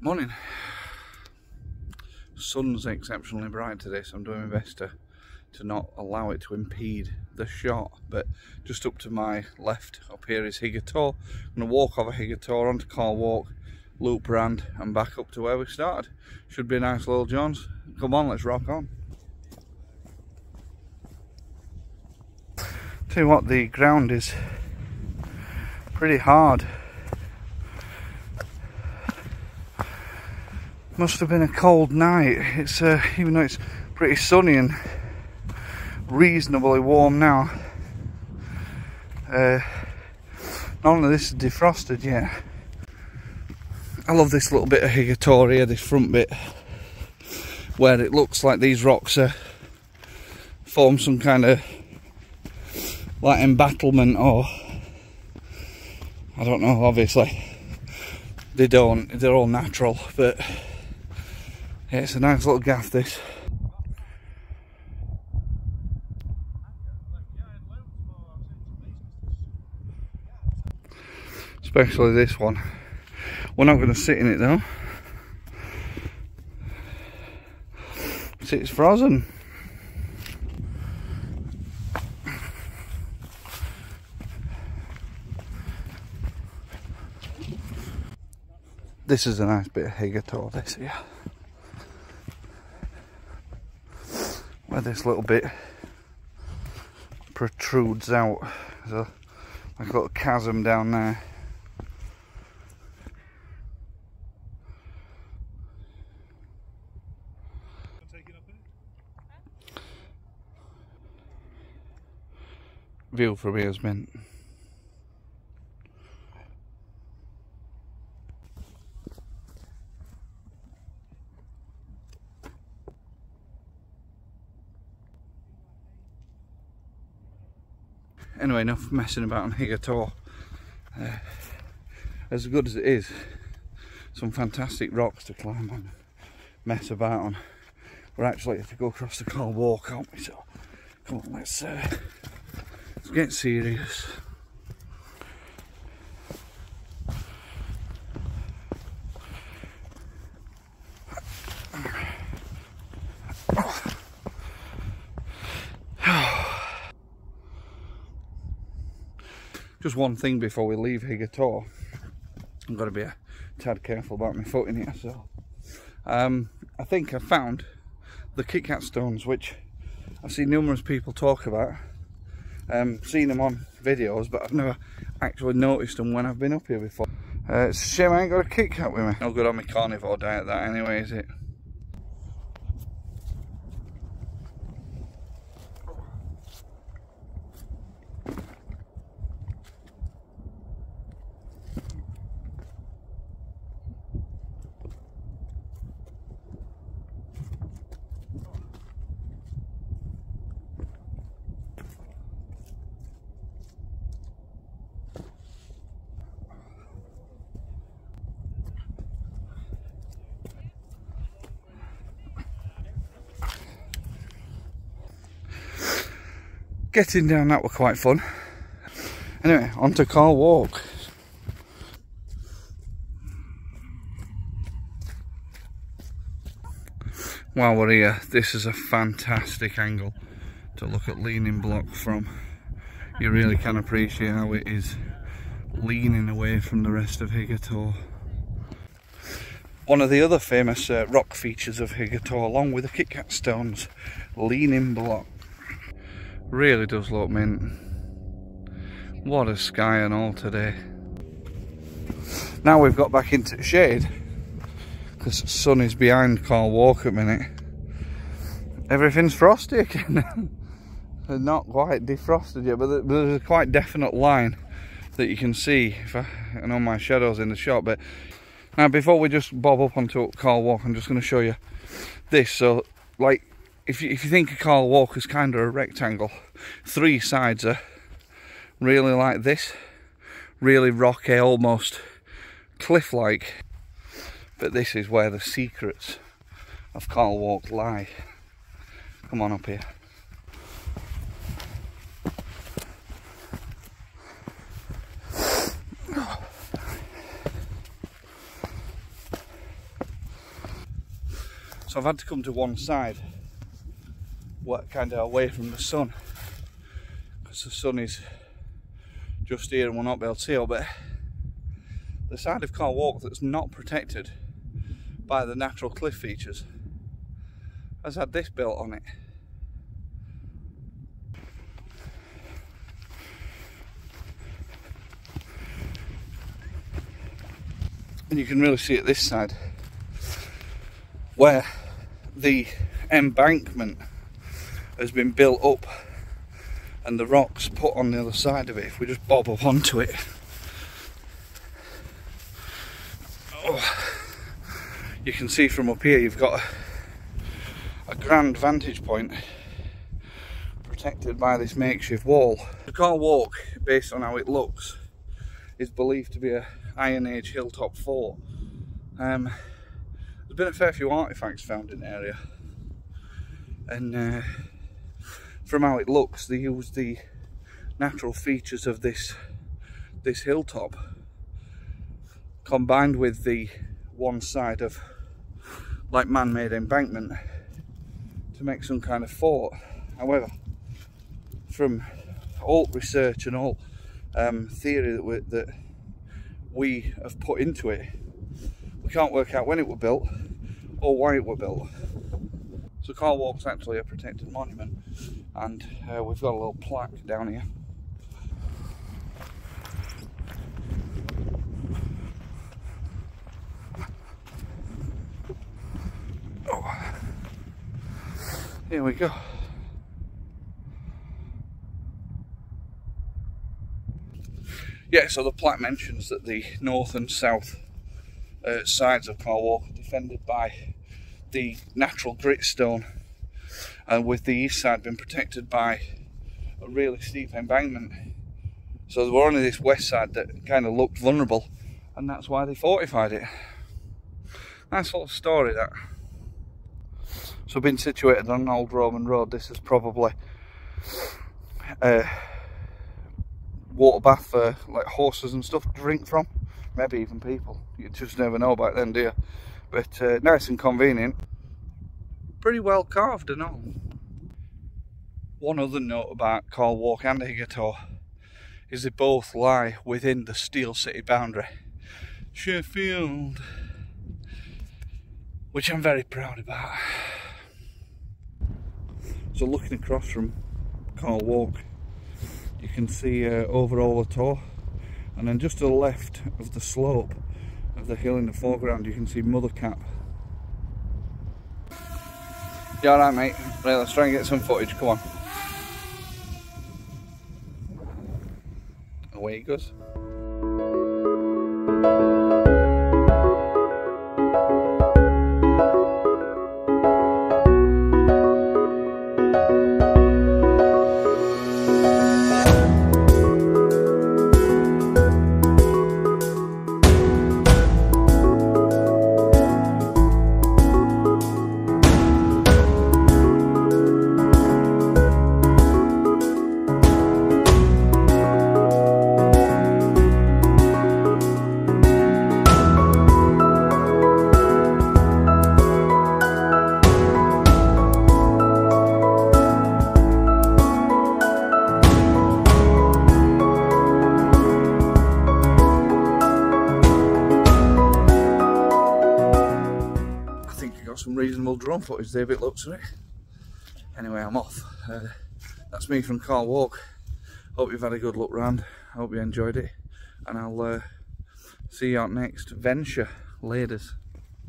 Morning. Sun's exceptionally bright today, so I'm doing my best to not allow it to impede the shot. But just up to my left up here is Higger Tor. I'm going to walk over Higger Tor onto Carl Wark, loop round and back up to where we started. Should be a nice little jaunt. Come on, let's rock on. Tell you what, the ground is pretty hard. Must have been a cold night. It's even though it's pretty sunny and reasonably warm now. None of this is defrosted yet. I love this little bit of Higger Tor here, this front bit, where it looks like these rocks are form some kind of like embattlement, or I don't know. Obviously, they don't. They're all natural, but. Yeah, it's a nice little gaff, this. Especially this one. We're not going to sit in it though. It's frozen. This is a nice bit of Higger Tor, this here. Where this little bit protrudes out. There's like a little chasm down there. View from here is mint. Anyway, enough messing about on Higger Tor. As good as it is, some fantastic rocks to climb on, mess about on. We're actually have to go across the Carl Wark, aren't we? So, come on, let's get serious. Just one thing before we leave Higger Tor. I've got to be a tad careful about my foot in here. So, I think I found the Kit Kat stones, which I've seen numerous people talk about. Seen them on videos, but I've never actually noticed them when I've been up here before. It's a shame I ain't got a Kit Kat with me. No good on my carnivore diet, that anyway, is it? Getting down that were quite fun. Anyway, on to Carl Wark. While we're here, this is a fantastic angle to look at Leaning Block from. You really can appreciate how it is leaning away from the rest of Higger Tor. One of the other famous rock features of Higger Tor, along with the Kit Kat stones, Leaning Block. Really does look mint. What a sky and all today. Now we've got back into the shade, because the sun is behind Carl Wark at the minute. Everything's frosty again. They're not quite defrosted yet, but there's a quite definite line that you can see. I know my shadow's in the shot, but now before we just bob up onto Carl Wark, I'm just going to show you this. So, like, if you think of Carl Wark as kind of a rectangle, three sides are really like this, really rocky, almost cliff-like. But this is where the secrets of Carl Wark lie. Come on up here. So I've had to come to one side, kind of away from the sun, because the sun is just here and we'll not be able to see it. But the side of Carl Wark that's not protected by the natural cliff features has had this built on it. And you can really see it this side, where the embankment has been built up and the rocks put on the other side of it. If we just bob up onto it, you can see from up here you've got a grand vantage point protected by this makeshift wall. The Carl Wark, based on how it looks, is believed to be a Iron Age hilltop fort. There's been a fair few artefacts found in the area, and from how it looks, they use the natural features of this hilltop combined with the one side of like man-made embankment to make some kind of fort. However, from all research and all theory that we have put into it, we can't work out when it was built or why it was built. So Carl Wark's actually a protected monument, and we've got a little plaque down here. Oh. Here we go. Yeah, so the plaque mentions that the north and south sides of Carl Wark are defended by the natural gritstone, and with the east side being protected by a really steep embankment. So there were only this west side that kind of looked vulnerable, and that's why they fortified it. Nice little story, that. So being situated on an old Roman road, this is probably water bath for like horses and stuff to drink from, maybe even people. You just never know back then, do you? But nice and convenient, pretty well carved and all. One other note about Carl Wark and Higger Tor is they both lie within the Steel City boundary, Sheffield, which I'm very proud about. So looking across from Carl Wark, you can see over all the Tor, and then just to the left of the slope of the hill in the foreground you can see Mother Cap. You alright, mate? Right, let's try and get some footage, come on. Away it goes. Some reasonable drone footage there, if it looks at it. Anyway, I'm off. That's me from Carl Wark. Hope you've had a good look round. Hope you enjoyed it, and I'll see you out next venture. Laters.